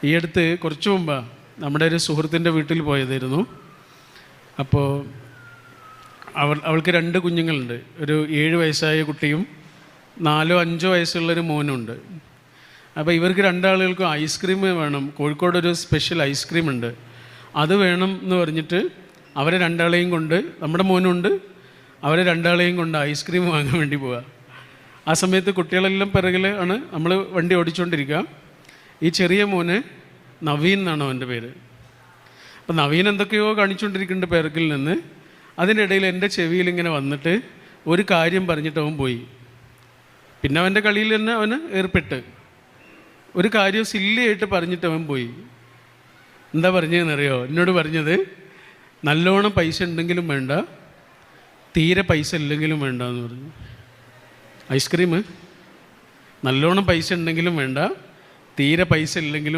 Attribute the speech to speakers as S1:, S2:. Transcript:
S1: ഈ അടുത്ത് കുറച്ച് മുമ്പാണ് നമ്മുടെ ഒരു സുഹൃത്തിൻ്റെ വീട്ടിൽ പോയതായിരുന്നു. അപ്പോൾ അവൾക്ക് 2 കുഞ്ഞുങ്ങളുണ്ട്. ഒരു 7 വയസ്സായ കുട്ടിയും 4-5 വയസ്സുള്ളൊരു മോനുണ്ട്. അപ്പോൾ ഇവർക്ക് 2 ആളുകൾക്കും ഐസ്ക്രീം വേണം. കോഴിക്കോട് ഒരു സ്പെഷ്യൽ ഐസ്ക്രീം ഉണ്ട്, അത് വേണം എന്ന് പറഞ്ഞിട്ട് അവരെ 2 ആളെയും കൊണ്ട്, നമ്മുടെ മോനുണ്ട്, അവരെ 2 ആളെയും കൊണ്ട് ഐസ്ക്രീം വാങ്ങാൻ വേണ്ടി പോവുക. ആ സമയത്ത് കുട്ടികളെല്ലാം പിറകിൽ ആണ്, നമ്മൾ വണ്ടി ഓടിച്ചുകൊണ്ടിരിക്കുക. ഈ ചെറിയ മോന് നവീൻ എന്നാണ് അവൻ്റെ പേര്. അപ്പോൾ നവീൻ എന്തൊക്കെയോ കാണിച്ചുകൊണ്ടിരിക്കുന്നുണ്ട് പിറകിൽ നിന്ന്. അതിനിടയിൽ എൻ്റെ ചെവിയിൽ ഇങ്ങനെ വന്നിട്ട് ഒരു കാര്യം പറഞ്ഞിട്ട് അവൻ പോയി. പിന്നെ അവൻ്റെ കളിയിൽ തന്നെ അവന് ഏർപ്പെട്ട് ഒരു കാര്യം സില്ലിയായിട്ട് പറഞ്ഞിട്ട് അവൻ പോയി. എന്താ പറഞ്ഞതെന്നറിയോ? എന്നോട് പറഞ്ഞത്, നല്ലോണം പൈസ ഉണ്ടെങ്കിലും വേണ്ട, തീരെ പൈസ ഇല്ലെങ്കിലും വേണ്ട എന്ന് പറഞ്ഞു. ഐസ്ക്രീം നല്ലോണം പൈസ ഉണ്ടെങ്കിലും വേണ്ട, തീരെ പൈസ ഇല്ലെങ്കിലും